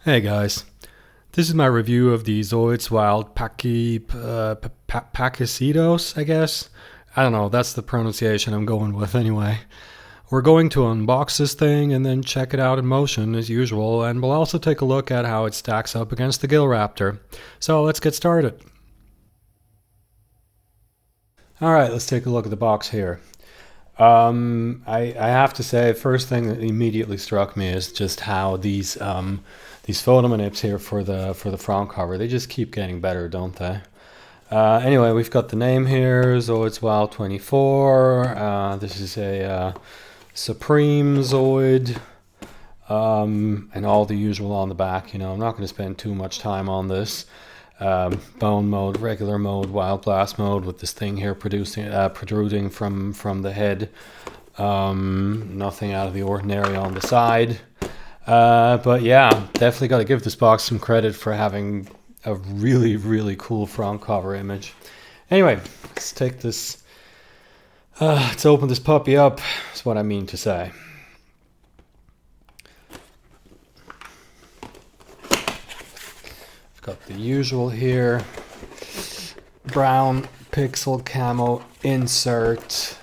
Hey guys, this is my review of the Zoids wild Pachycedos, I guess. I don't know, that's the pronunciation I'm going with anyway. We're going to unbox this thing and then check it out in motion as usual, and we'll also take a look at how it stacks up against the Gill Raptor. So let's get started. Alright, let's take a look at the box here. I have to say, first thing that immediately struck me is just how these photo manips here for the front cover, they just keep getting better, don't they? Anyway, we've got the name here, Zoids Wild 24. This is a Supreme Zoid, and all the usual on the back. You know, I'm not going to spend too much time on this. Bone mode, regular mode, wild blast mode, with this thing here protruding from the head. Nothing out of the ordinary on the side. But yeah, definitely got to give this box some credit for having a really, really cool front cover image. Anyway, let's take this. Let's open this puppy up, is what I mean to say. Got the usual here, brown pixel camo insert.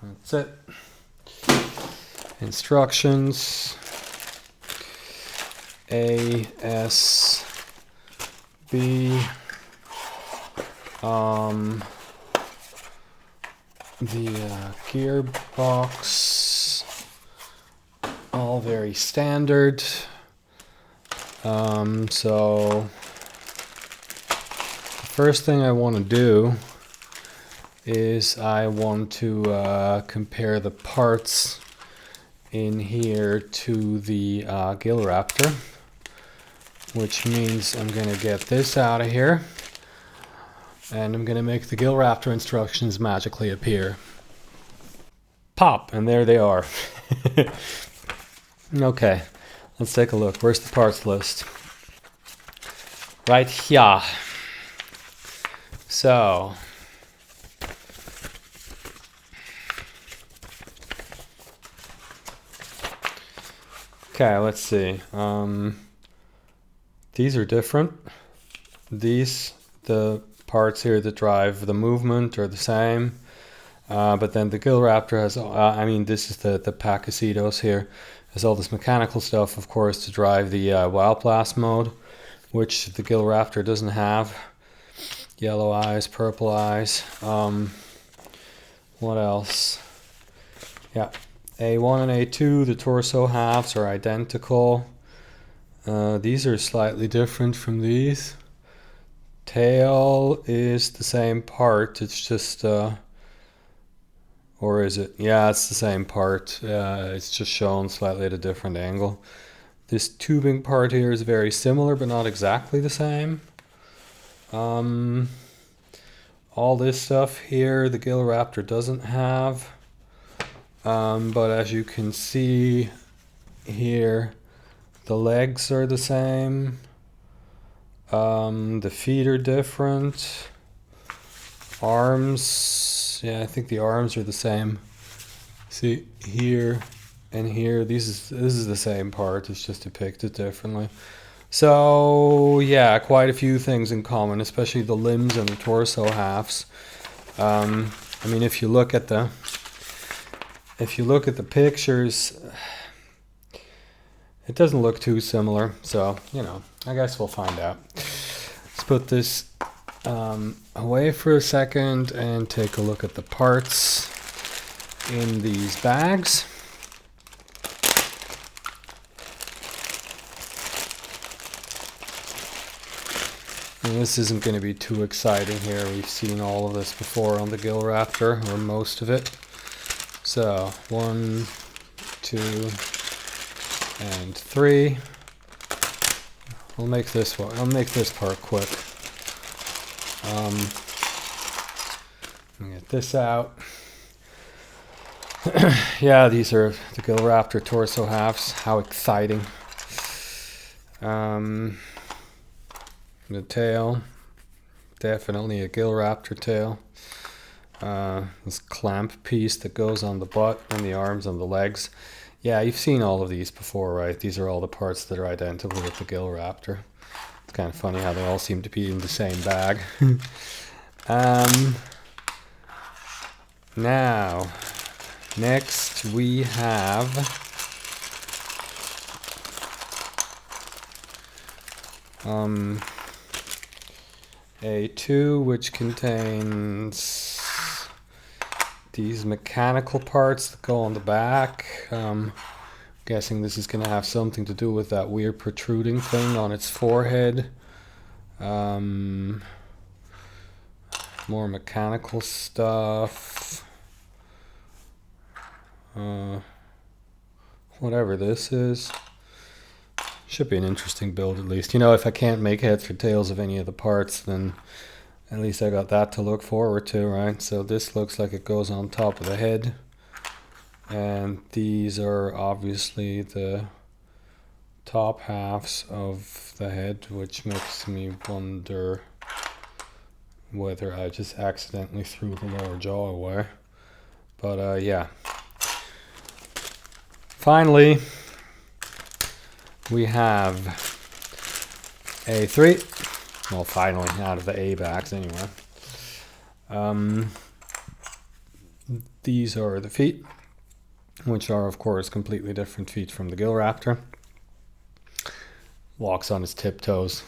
That's it. Instructions. A, S, B. The gearbox. All very standard. So the first thing I want to do is I want to compare the parts in here to the Gill Raptor, which means I'm going to get this out of here and I'm going to make the Gill Raptor instructions magically appear. Pop, and there they are. Okay. Let's take a look. Where's the parts list? Right here. So, okay, let's see. These are different. The parts here that drive the movement are the same. But then the Gill Raptor has, this is the Pachycedos here. There's all this mechanical stuff, of course, to drive the wild blast mode, which the Gill Raptor doesn't have. Yellow eyes, purple eyes. What else? Yeah, A1 and A2, the torso halves are identical. These are slightly different from these. Tail is the same part, it's just... or is it? Yeah, it's the same part. It's just shown slightly at a different angle. This tubing part here is very similar, but not exactly the same. All this stuff here, the Gill Raptor doesn't have. But as you can see here, the legs are the same. The feet are different. Arms, yeah, I think the arms are the same. See, here and here, this is the same part, it's just depicted differently. So yeah, quite a few things in common, especially the limbs and the torso halves. If you look at the pictures, it doesn't look too similar. So, you know, I guess we'll find out. Let's put this away for a second and take a look at the parts in these bags. And this isn't going to be too exciting here. We've seen all of this before on the Gill Raptor, or most of it. So 1, 2, and 3. I'll make this part quick. Let me get this out. Yeah, these are the Gill Raptor torso halves. How exciting. The tail, definitely a Gill Raptor tail. This clamp piece that goes on the butt and the arms and the legs. Yeah, you've seen all of these before, right? These are all the parts that are identical with the gill raptor. It's kind of funny how they all seem to be in the same bag. Now, next we have A2, which contains these mechanical parts that go on the back. Guessing this is going to have something to do with that weird protruding thing on its forehead. More mechanical stuff. Whatever this is. Should be an interesting build at least. You know, if I can't make heads or tails of any of the parts, then at least I got that to look forward to, right? So this looks like it goes on top of the head. And these are obviously the top halves of the head, which makes me wonder whether I just accidentally threw the lower jaw away. But yeah. Finally, we have A3. Well, finally, out of the A bags anyway. These are the feet, which are, of course, completely different feet from the gill raptor. Walks on his tiptoes.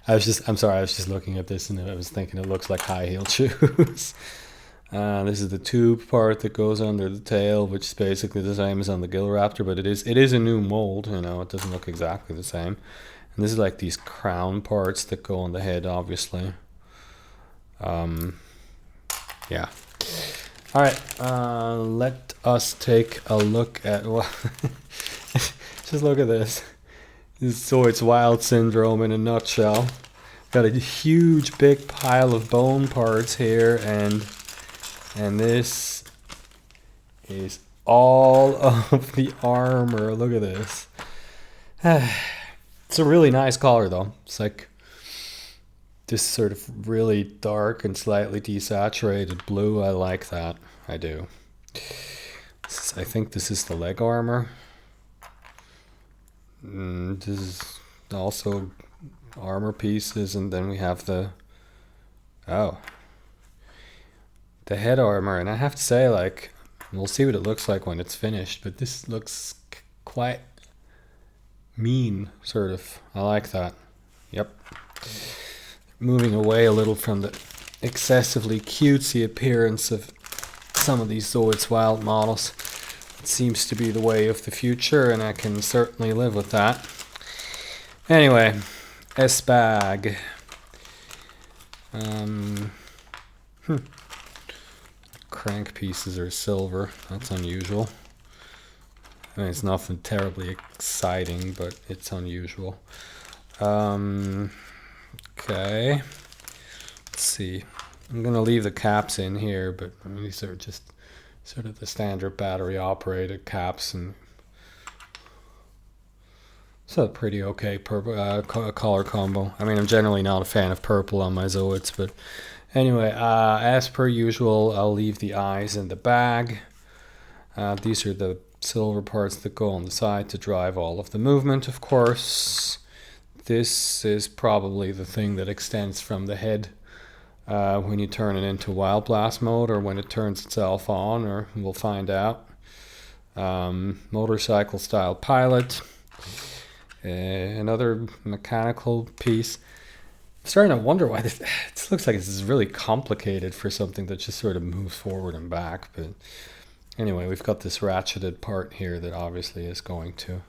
I'm sorry, I was just looking at this and I was thinking it looks like high-heeled shoes. This is the tube part that goes under the tail, which is basically the same as on the gill raptor, but it is a new mold, you know, it doesn't look exactly the same. And this is like these crown parts that go on the head, obviously. Yeah. All right, let us take a look at, well, just look at this. This is Zoids wild syndrome in a nutshell. Got a huge big pile of bone parts here, and this is all of the armor. Look at this. It's a really nice color though. It's like this sort of really dark and slightly desaturated blue. I like that. I do. I think this is the leg armor. This is also armor pieces, and then we have the head armor. And I have to say, like, we'll see what it looks like when it's finished, but this looks quite mean, sort of. I like that. Yep. Moving away a little from the excessively cutesy appearance of some of these Zoids wild models. It seems to be the way of the future, and I can certainly live with that. Anyway, S-Bag. Crank pieces are silver. That's unusual. I mean, it's nothing terribly exciting, but it's unusual. Okay. Let's see. I'm going to leave the caps in here, but I mean, these are just sort of the standard battery operated caps, and it's a pretty okay purple color combo. I mean, I'm generally not a fan of purple on my Zoids, but anyway, as per usual, I'll leave the eyes in the bag. These are the silver parts that go on the side to drive all of the movement, of course. This is probably the thing that extends from the head when you turn it into wild blast mode, or when it turns itself on, or we'll find out. Motorcycle style pilot. Another mechanical piece. I'm starting to wonder why this looks like this is really complicated for something that just sort of moves forward and back. But anyway, we've got this ratcheted part here that obviously is going to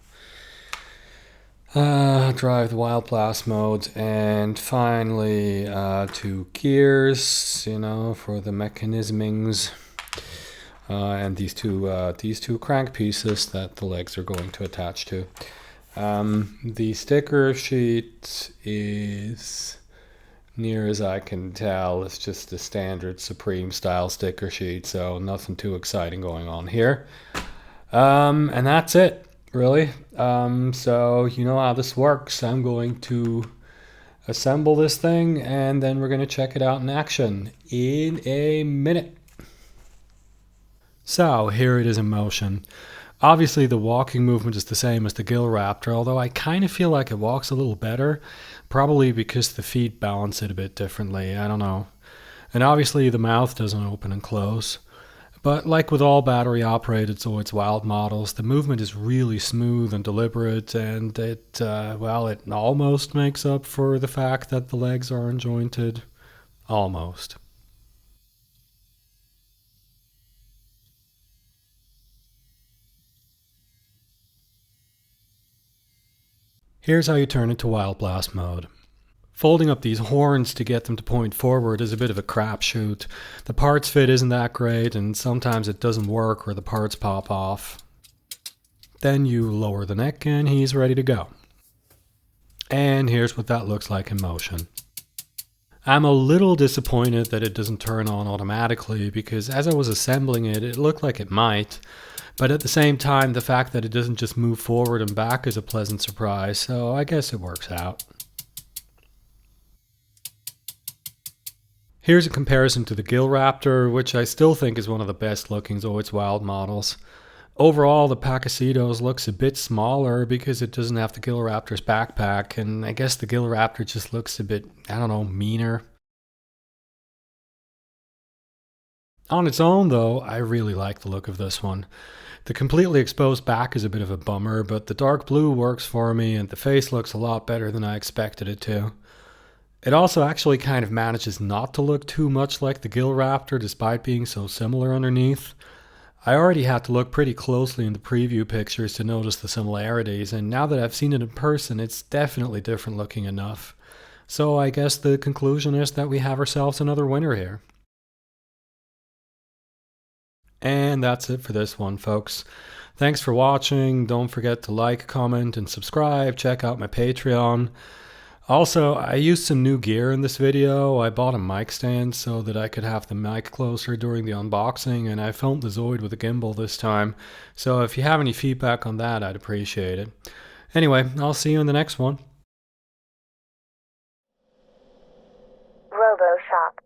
drive the wild blast modes. And finally, 2 gears, you know, for the mechanismings. And these two crank pieces that the legs are going to attach to. The sticker sheet is, near as I can tell, it's just a standard Supreme style sticker sheet, so nothing too exciting going on here. And that's it, really. So you know how this works. I'm going to assemble this thing, and then we're going to check it out in action in a minute. So here it is in motion. Obviously, the walking movement is the same as the gill raptor, although I kind of feel like it walks a little better, probably because the feet balance it a bit differently. I don't know. And obviously, the mouth doesn't open and close. But like with all battery-operated Zoids wild models, the movement is really smooth and deliberate, and it almost makes up for the fact that the legs are unjointed. Almost. Here's how you turn into Wild Blast mode. Folding up these horns to get them to point forward is a bit of a crapshoot. The parts fit isn't that great, and sometimes it doesn't work or the parts pop off. Then you lower the neck and he's ready to go. And here's what that looks like in motion. I'm a little disappointed that it doesn't turn on automatically, because as I was assembling it, it looked like it might. But at the same time, the fact that it doesn't just move forward and back is a pleasant surprise, so I guess it works out. Here's a comparison to the gill raptor, which I still think is one of the best looking Zoids wild models. Overall, the Pachycedos looks a bit smaller because it doesn't have the gill raptor's backpack, and I guess the gill raptor just looks a bit, meaner. On its own, though, I really like the look of this one. The completely exposed back is a bit of a bummer, but the dark blue works for me, and the face looks a lot better than I expected it to. It also actually kind of manages not to look too much like the gill raptor despite being so similar underneath. I already had to look pretty closely in the preview pictures to notice the similarities, and now that I've seen it in person, it's definitely different looking enough. So I guess the conclusion is that we have ourselves another winner here. And that's it for this one, folks. Thanks for watching. Don't forget to like, comment, and subscribe. Check out my Patreon. Also, I used some new gear in this video. I bought a mic stand so that I could have the mic closer during the unboxing, and I filmed the Zoid with a gimbal this time. So if you have any feedback on that, I'd appreciate it. Anyway, I'll see you in the next one. RoboShop.